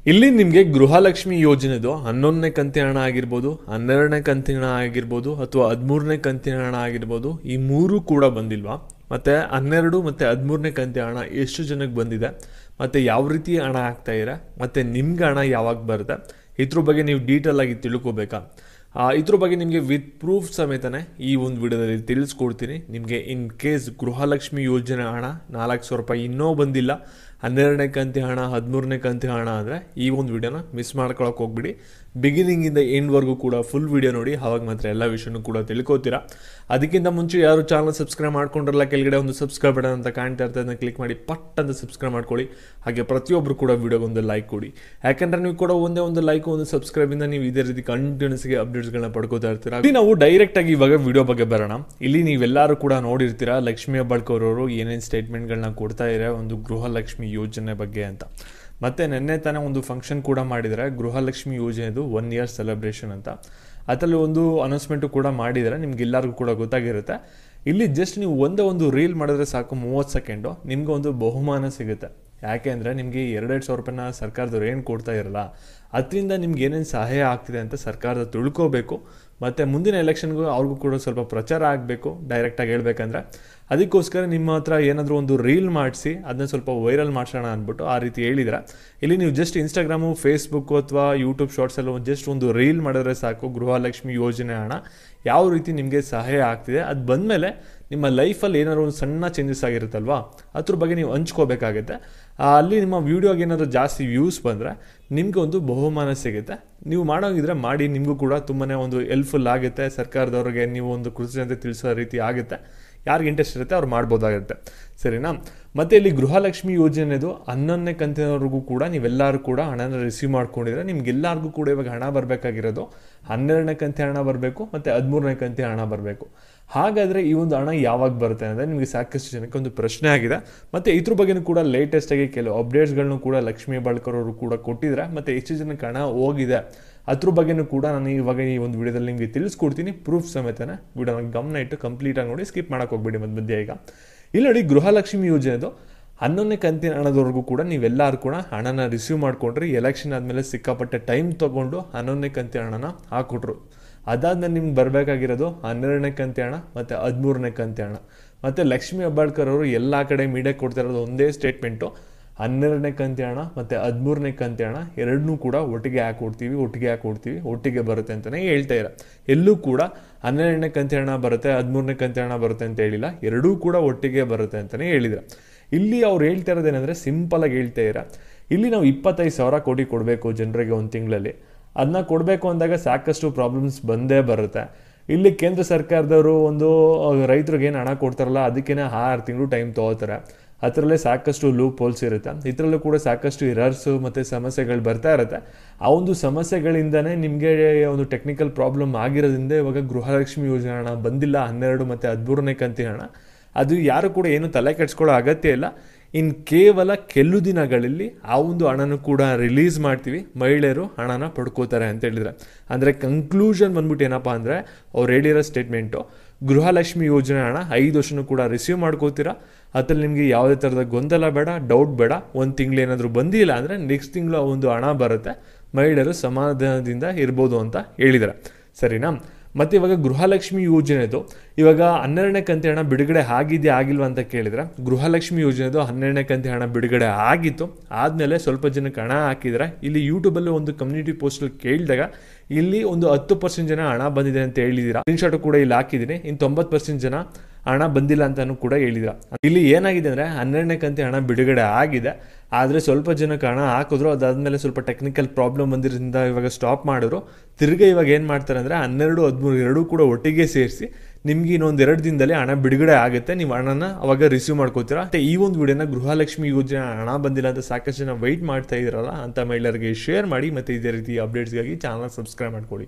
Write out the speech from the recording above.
ಇಲ್ಲಿ ನಿಮಗೆ ಗೃಹಲಕ್ಷ್ಮಿ ಯೋಜನೆದು 11ನೇ ಕಂತಿನ ಹಣ ಆಗಿರ್ಬೋದು, 12ನೇ ಕಂತಿನ ಹಣ ಆಗಿರ್ಬೋದು ಅಥವಾ 13ನೇ ಕಂತಿನ ಹಣ ಆಗಿರ್ಬೋದು, ಈ ಮೂರು ಕೂಡ ಬಂದಿಲ್ವಾ? ಮತ್ತು 12 ಮತ್ತು 13ನೇ ಕಂತಿನ ಹಣ ಎಷ್ಟು ಜನಕ್ಕೆ ಬಂದಿದೆ, ಮತ್ತು ಯಾವ ರೀತಿ ಹಣ ಆಗ್ತಾ ಇದೆ, ಮತ್ತು ನಿಮ್ಗೆ ಹಣ ಯಾವಾಗ ಬರುತ್ತೆ, ಇದ್ರ ಬಗ್ಗೆ ನೀವು ಡೀಟೇಲ್ ಆಗಿ ತಿಳ್ಕೊಬೇಕಾ? ಇದ್ರ ಬಗ್ಗೆ ನಿಮಗೆ ವಿತ್ ಪ್ರೂಫ್ ಸಮೇತನೇ ಈ ಒಂದು ವಿಡಿಯೋದಲ್ಲಿ ತಿಳಿಸ್ಕೊಡ್ತೀನಿ. ನಿಮಗೆ ಇನ್ ಕೇಸ್ ಗೃಹಲಕ್ಷ್ಮಿ ಯೋಜನೆ ಹಣ 4,000 ರೂಪಾಯಿ ಇನ್ನೂ ಬಂದಿಲ್ಲ, 12ನೇ ಕಂತಿ ಹಣ, 13ನೇ ಕಂತಿ ಹಣ ಅಂದರೆ ಈ ಒಂದು ವಿಡಿಯೋನ ಮಿಸ್ ಮಾಡ್ಕೊಳಕ್ಕೆ ಹೋಗ್ಬಿಡಿ. ಬಿಗಿನಿಂಗಿಂದ ಎಂಡ್ವರೆಗೂ ಕೂಡ ಫುಲ್ ವಿಡಿಯೋ ನೋಡಿ, ಆವಾಗ ಮಾತ್ರ ಎಲ್ಲ ವಿಷಯನೂ ಕೂಡ ತಿಳ್ಕೊತೀರಾ. ಅದಕ್ಕಿಂತ ಮುಂಚೆ ಯಾರು ಚಾನಲ್ ಸಬ್ಸ್ಕ್ರೈಬ್ ಮಾಡ್ಕೊಂಡಿರಲ್ಲ, ಕೆಳಗಡೆ ಒಂದು ಸಬ್ಸ್ಕ್ರೈಬ್ ಬಟನ್ ಅಂತ ಕಾಣ್ತಾ ಇರ್ತದೆ, ಅದನ್ನ ಕ್ಲಿಕ್ ಮಾಡಿ ಪಟ್ ಅಂತ ಸಬ್ಸ್ಕ್ರೈಬ್ ಮಾಡ್ಕೊಳ್ಳಿ. ಹಾಗೆ ಪ್ರತಿಯೊಬ್ಬರು ಕೂಡ ವಿಡಿಯೋಗೊಂದು ಲೈಕ್ ಕೊಡಿ. ಯಾಕಂದರೆ ನೀವು ಕೂಡ ಒಂದೇ ಒಂದು ಲೈಕ್, ಒಂದು ಸಬ್ಸ್ಕ್ರೈಬಿಂದ ನೀವು ಇದೇ ರೀತಿ ಕಂಟಿನ್ಯೂಸ್ಗೆ ಅಪ್ಡೇಟ್ಸ್ಗಳನ್ನ ಪಡ್ಕೋತಾ ಇರ್ತೀರಾ. ಇಲ್ಲಿ ನಾವು ಡೈರೆಕ್ಟ್ ಆಗಿ ಇವಾಗ ವಿಡಿಯೋ ಬಗ್ಗೆ ಬರೋಣ. ಇಲ್ಲಿ ನೀವೆಲ್ಲರೂ ಕೂಡ ನೋಡಿರ್ತೀರಾ, ಲಕ್ಷ್ಮೀ ಹೆಬ್ಬಾಳ್ಕರ್ ಅವರು ಏನೇನು ಸ್ಟೇಟ್ಮೆಂಟ್ಗಳನ್ನ ಕೊಡ್ತಾ ಇದ್ದಾರೆ ಒಂದು ಗೃಹಲಕ್ಷ್ಮಿ ಯೋಜನೆ ಬಗ್ಗೆ ಅಂತ. ಮತ್ತು ನಿನ್ನೆ ತಾನೇ ಒಂದು ಫಂಕ್ಷನ್ ಕೂಡ ಮಾಡಿದ್ದಾರೆ, ಗೃಹಲಕ್ಷ್ಮಿ ಯೋಜನೆದು 1 ಇಯರ್ ಸೆಲೆಬ್ರೇಷನ್ ಅಂತ. ಅದರಲ್ಲಿ ಒಂದು ಅನೌನ್ಸ್ಮೆಂಟು ಕೂಡ ಮಾಡಿದ್ದಾರೆ, ನಿಮ್ಗೆಲ್ಲರಿಗೂ ಕೂಡ ಗೊತ್ತಾಗಿರುತ್ತೆ. ಇಲ್ಲಿ ಜಸ್ಟ್ ನೀವು ಒಂದು ರೀಲ್ ಮಾಡಿದ್ರೆ ಸಾಕು, 30 ಸೆಕೆಂಡು ನಿಮ್ಗೆ ಒಂದು ಬಹುಮಾನ ಸಿಗುತ್ತೆ. ಯಾಕೆ ಅಂದರೆ ನಿಮಗೆ 2,000 ರೂಪಾಯಿನ ಸರ್ಕಾರದವ್ರು ಏನು ಕೊಡ್ತಾ ಇರಲ್ಲ, ಅದರಿಂದ ನಿಮ್ಗೆ ಏನೇನು ಸಹಾಯ ಆಗ್ತಿದೆ ಅಂತ ಸರ್ಕಾರದ ತಿಳ್ಕೋಬೇಕು. ಮತ್ತು ಮುಂದಿನ ಎಲೆಕ್ಷನ್ಗೂ ಅವ್ರಿಗೂ ಕೂಡ ಸ್ವಲ್ಪ ಪ್ರಚಾರ ಆಗಬೇಕು, ಡೈರೆಕ್ಟಾಗಿ ಹೇಳ್ಬೇಕಂದ್ರೆ. ಅದಕ್ಕೋಸ್ಕರ ನಿಮ್ಮ ಹತ್ರ ಏನಾದರೂ ಒಂದು ರೀಲ್ ಮಾಡಿಸಿ ಅದನ್ನ ಸ್ವಲ್ಪ ವೈರಲ್ ಮಾಡಿಸೋಣ ಅಂದ್ಬಿಟ್ಟು ಆ ರೀತಿ ಹೇಳಿದ್ರೆ, ಇಲ್ಲಿ ನೀವು ಜಸ್ಟ್ ಇನ್ಸ್ಟಾಗ್ರಾಮು, ಫೇಸ್ಬುಕ್ಕು ಅಥವಾ ಯೂಟ್ಯೂಬ್ ಶಾರ್ಟ್ಸಲ್ಲೂ ಜಸ್ಟ್ ಒಂದು ರೀಲ್ ಮಾಡಿದ್ರೆ ಸಾಕು, ಗೃಹಲಕ್ಷ್ಮಿ ಯೋಜನೆ ಹಣ ಯಾವ ರೀತಿ ನಿಮಗೆ ಸಹಾಯ ಆಗ್ತಿದೆ, ಅದು ಬಂದಮೇಲೆ ನಿಮ್ಮ ಲೈಫಲ್ಲಿ ಏನಾದ್ರು ಒಂದು ಸಣ್ಣ ಚೇಂಜಸ್ ಆಗಿರುತ್ತಲ್ವಾ, ಅದ್ರ ಬಗ್ಗೆ ನೀವು ಹಂಚ್ಕೋಬೇಕಾಗುತ್ತೆ. ಅಲ್ಲಿ ನಿಮ್ಮ ವೀಡಿಯೋಗೆ ಏನಾದರೂ ಜಾಸ್ತಿ ವ್ಯೂಸ್ ಬಂದರೆ ನಿಮಗೆ ಒಂದು ಬಹುಮಾನ ಸಿಗುತ್ತೆ. ನೀವು ಮಾಡೋಂಗಿದ್ರೆ ಮಾಡಿ, ನಿಮಗೂ ಕೂಡ ತುಂಬಾ ಒಂದು ಹೆಲ್ಪ್ಫುಲ್ ಆಗುತ್ತೆ. ಸರ್ಕಾರದವ್ರಿಗೆ ನೀವು ಒಂದು ಕೃತಜ್ಞತೆ ತಿಳಿಸೋ ರೀತಿ ಆಗುತ್ತೆ. ಯಾರಿಗೆ ಇಂಟ್ರೆಸ್ಟ್ ಇರುತ್ತೆ ಅವ್ರು ಮಾಡ್ಬೋದಾಗುತ್ತೆ, ಸರಿನಾ? ಮತ್ತು ಇಲ್ಲಿ ಗೃಹಲಕ್ಷ್ಮಿ ಯೋಜನೆದು 11ನೇ ಕಂತಿನವರೆಗೂ ಕೂಡ ನೀವೆಲ್ಲರೂ ಕೂಡ ಹಣನ ರಿಸೀವ್ ಮಾಡ್ಕೊಂಡಿದ್ರೆ ನಿಮ್ಗೆಲ್ಲರಿಗೂ ಕೂಡ ಇವಾಗ ಹಣ ಬರಬೇಕಾಗಿರೋದು 12ನೇ ಕಂತಿ ಹಣ ಬರಬೇಕು ಮತ್ತು 13ನೇ ಕಂತಿ ಹಣ ಬರಬೇಕು. ಹಾಗಾದರೆ ಈ ಒಂದು ಹಣ ಯಾವಾಗ ಬರುತ್ತೆ ಅಂದರೆ ನಿಮಗೆ ಸಾಕಷ್ಟು ಜನಕ್ಕೆ ಒಂದು ಪ್ರಶ್ನೆ ಆಗಿದೆ. ಮತ್ತು ಇದ್ರ ಬಗ್ಗೆಯೂ ಕೂಡ ಲೇಟೆಸ್ಟಾಗಿ ಕೆಲವು ಅಪ್ಡೇಟ್ಸ್ಗಳನ್ನು ಕೂಡ ಲಕ್ಷ್ಮೀ ಹೆಬ್ಬಾಳ್ಕರ್ ಅವರು ಕೂಡ ಕೊಟ್ಟಿದ್ದಾರೆ. ಮತ್ತು ಎಷ್ಟು ಜನಕ್ಕೆ ಹಣ ಹೋಗಿದೆ ಅದ್ರ ಬಗ್ಗೆಯೂ ಕೂಡ ನಾನು ಇವಾಗ ಈ ಒಂದು ವಿಡಿಯೋದಲ್ಲಿ ನಿಮಗೆ ತಿಳಿಸ್ಕೊಡ್ತೀನಿ, ಪ್ರೂಫ್ ಸಮೇತನೇ. ವಿಡಿಯೋನ ಗಮನ ಇಟ್ಟು ಕಂಪ್ಲೀಟಾಗಿ ನೋಡಿ, ಸ್ಕಿಪ್ ಮಾಡೋಕೆ ಹೋಗ್ಬೇಡಿ ಮಧ್ಯ. ಈಗ ಇಲ್ಲಿ ನೋಡಿ, ಗೃಹಲಕ್ಷ್ಮಿ ಯೋಜನೆದು 11ನೇ ಕಂತಿನ ಹಣದವರೆಗೂ ಕೂಡ ನೀವೆಲ್ಲರೂ ಕೂಡ ಹಣನ ರಿಸೀವ್ ಮಾಡ್ಕೊಂಡ್ರಿ. ಎಲೆಕ್ಷನ್ ಆದಮೇಲೆ ಸಿಕ್ಕಾಪಟ್ಟೆ ಟೈಮ್ ತೊಗೊಂಡು 11ನೇ ಕಂತಿನ ಹಣನ ಹಾಕ್ಕೊಟ್ರು. ಅದಾದ್ಮೇಲೆ ನಿಮ್ಗೆ ಬರಬೇಕಾಗಿರೋದು 12ನೇ ಕಂತಿ ಹಣ ಮತ್ತು 13ನೇ ಕಂತಿ ಹಣ. ಮತ್ತು ಲಕ್ಷ್ಮೀ ಹೆಬ್ಬಾಳ್ಕರ್ ಅವರು ಎಲ್ಲ ಕಡೆ ಮೀಡಿಯಾಕ್ಕೆ ಕೊಡ್ತಾ ಇರೋದು ಒಂದೇ ಸ್ಟೇಟ್ಮೆಂಟು, 12ನೇ ಕಂತಿ ಹಣ ಮತ್ತು 13ನೇ ಕಂತಿ ಹಣ ಎರಡನ್ನೂ ಕೂಡ ಒಟ್ಟಿಗೆ ಹಾಕ್ಕೊಡ್ತೀವಿ, ಒಟ್ಟಿಗೆ ಬರುತ್ತೆ ಅಂತಲೇ ಹೇಳ್ತಾ ಇದ್ದಾರೆ. ಎಲ್ಲೂ ಕೂಡ 12ನೇ ಕಂತಿ ಹಣ ಬರುತ್ತೆ, 13ನೇ ಕಂತಿ ಹಣ ಬರುತ್ತೆ ಅಂತ ಹೇಳಿಲ್ಲ, ಎರಡೂ ಕೂಡ ಒಟ್ಟಿಗೆ ಬರುತ್ತೆ ಅಂತಲೇ ಹೇಳಿದ್ರು. ಇಲ್ಲಿ ಅವ್ರು ಹೇಳ್ತಾ ಇರೋದೇನೆಂದರೆ ಸಿಂಪಲಾಗಿ ಹೇಳ್ತಾ ಇದ್ದಾರೆ, ಇಲ್ಲಿ ನಾವು 25,000 ಕೋಟಿ ಕೊಡಬೇಕು ಜನರಿಗೆ ಒಂದು ತಿಂಗಳಲ್ಲಿ. ಅದನ್ನ ಕೊಡಬೇಕು ಅಂದಾಗ ಸಾಕಷ್ಟು ಪ್ರಾಬ್ಲಮ್ಸ್ ಬಂದೇ ಬರುತ್ತೆ. ಇಲ್ಲಿ ಕೇಂದ್ರ ಸರ್ಕಾರದವರು ಒಂದು ರೈತರಿಗೆ ಏನು ಹಣ ಕೊಡ್ತಾರಲ್ಲ, ಅದಕ್ಕೇನೆ 6 ತಿಂಗಳು ಟೈಮ್ ತೊಗೋತಾರೆ. ಅದರಲ್ಲೇ ಸಾಕಷ್ಟು ಲೂಪ್ ಹೋಲ್ಸ್ ಇರುತ್ತೆ. ಇದರಲ್ಲೂ ಕೂಡ ಸಾಕಷ್ಟು ಎರರ್ಸು ಮತ್ತು ಸಮಸ್ಯೆಗಳು ಬರ್ತಾ ಇರುತ್ತೆ. ಆ ಒಂದು ಸಮಸ್ಯೆಗಳಿಂದನೇ ನಿಮಗೆ ಒಂದು ಟೆಕ್ನಿಕಲ್ ಪ್ರಾಬ್ಲಮ್ ಆಗಿರೋದ್ರಿಂದ ಇವಾಗ ಗೃಹಲಕ್ಷ್ಮಿ ಯೋಜನೆ ಹಣ ಬಂದಿಲ್ಲ, 12 ಮತ್ತು 13ನೇ ಕಂತಿ ಹಣ. ಅದು ಯಾರು ಕೂಡ ಏನು ತಲೆ ಕೆಡಿಸ್ಕೊಳ್ಳೋ ಅಗತ್ಯ ಇಲ್ಲ. ಇನ್ನು ಕೇವಲ ಕೆಲವು ದಿನಗಳಲ್ಲಿ ಆ ಒಂದು ಹಣನೂ ಕೂಡ ರಿಲೀಸ್ ಮಾಡ್ತೀವಿ, ಮಹಿಳೆಯರು ಹಣನ ಪಡ್ಕೋತಾರೆ ಅಂತ ಹೇಳಿದ್ರೆ. ಅಂದರೆ ಕನ್ಕ್ಲೂಷನ್ ಬಂದ್ಬಿಟ್ಟು ಏನಪ್ಪ ಅಂದರೆ, ಅವ್ರು ಹೇಳಿರೋ ಸ್ಟೇಟ್ಮೆಂಟು, ಗೃಹಲಕ್ಷ್ಮಿ ಯೋಜನೆ ಹಣ 5 ವರ್ಷನೂ ಕೂಡ ರಿಸೀವ್ ಮಾಡ್ಕೋತೀರಾ. ಅದ್ರಲ್ಲಿ ನಿಮಗೆ ಯಾವುದೇ ಥರದ ಗೊಂದಲ ಬೇಡ, ಡೌಟ್ ಬೇಡ. ಒಂದು ತಿಂಗಳು ಏನಾದರೂ ಬಂದಿಲ್ಲ ಅಂದರೆ ನೆಕ್ಸ್ಟ್ ತಿಂಗಳು ಆ ಒಂದು ಹಣ ಬರುತ್ತೆ, ಮಹಿಳೆಯರು ಸಮಾಧಾನದಿಂದ ಇರ್ಬೋದು ಅಂತ ಹೇಳಿದ್ದಾರೆ, ಸರಿನಾ? ಮತ್ತು ಇವಾಗ ಗೃಹಲಕ್ಷ್ಮಿ ಯೋಜನೆದು ಇವಾಗ 12ನೇ ಕಂತಿ ಹಣ ಬಿಡುಗಡೆ ಆಗಿಲ್ವಾ ಅಂತ ಕೇಳಿದ್ರೆ, ಗೃಹಲಕ್ಷ್ಮಿ ಯೋಜನೆದು 12ನೇ ಕಂತಿ ಹಣ ಬಿಡುಗಡೆ ಆಗಿತ್ತು. ಆದಮೇಲೆ ಸ್ವಲ್ಪ ಜನಕ್ಕೆ ಹಣ ಹಾಕಿದರೆ, ಇಲ್ಲಿ ಯೂಟ್ಯೂಬಲ್ಲಿ ಒಂದು ಕಮ್ಯುನಿಟಿ ಪೋಸ್ಟಲ್ಲಿ ಕೇಳಿದಾಗ ಇಲ್ಲಿ ಒಂದು 10% ಜನ ಹಣ ಬಂದಿದೆ ಅಂತ ಹೇಳಿದ್ದೀರಾ. ಸ್ಕ್ರೀನ್ಶಾಟು ಕೂಡ ಇಲ್ಲಿ ಹಾಕಿದ್ದೀನಿ. ಇನ್ನು 90% ಜನ ಹಣ ಬಂದಿಲ್ಲ ಅಂತಲೂ ಕೂಡ ಹೇಳಿದ್ರ. ಇಲ್ಲಿ ಏನಾಗಿದೆ ಅಂದರೆ 12ನೇ ಕಂತಿ ಹಣ ಬಿಡುಗಡೆ ಆಗಿದೆ, ಆದರೆ ಸ್ವಲ್ಪ ಜನಕ್ಕೆ ಹಣ ಹಾಕಿದ್ರು. ಅದಾದಮೇಲೆ ಸ್ವಲ್ಪ ಟೆಕ್ನಿಕಲ್ ಪ್ರಾಬ್ಲಮ್ ಬಂದಿರೋದ್ರಿಂದ ಇವಾಗ ಸ್ಟಾಪ್ ಮಾಡಿದ್ರು. ತಿರ್ಗಿ ಇವಾಗ ಏನು ಮಾಡ್ತಾರೆ ಅಂದರೆ 12, 13 ಎರಡೂ ಕೂಡ ಒಟ್ಟಿಗೆ ಸೇರಿಸಿ ನಿಮ್ಗೆ ಇನ್ನೊಂದು 2 ದಿನದಲ್ಲಿ ಹಣ ಬಿಡುಗಡೆ ಆಗುತ್ತೆ. ನೀವು ಹಣನ ಅವಾಗ ರಿಸೀವ್ ಮಾಡ್ಕೋತೀರಾ. ಮತ್ತು ಈ ಒಂದು ವಿಡಿಯೋನ ಗೃಹಲಕ್ಷ್ಮಿ ಯೋಜನೆ ಹಣ ಬಂದಿಲ್ಲ ಅಂತ ಸಾಕಷ್ಟು ಜನ ವೆಯ್ಟ್ ಮಾಡ್ತಾ ಇದ್ರಲ್ಲ ಅಂತ ಮಹಿಳೆಯರಿಗೆ ಶೇರ್ ಮಾಡಿ. ಮತ್ತು ಇದೇ ರೀತಿ ಅಪ್ಡೇಟ್ಸ್ಗಾಗಿ ಚಾನಲ್ ಸಬ್ಸ್ಕ್ರೈಬ್ ಮಾಡ್ಕೊಳ್ಳಿ.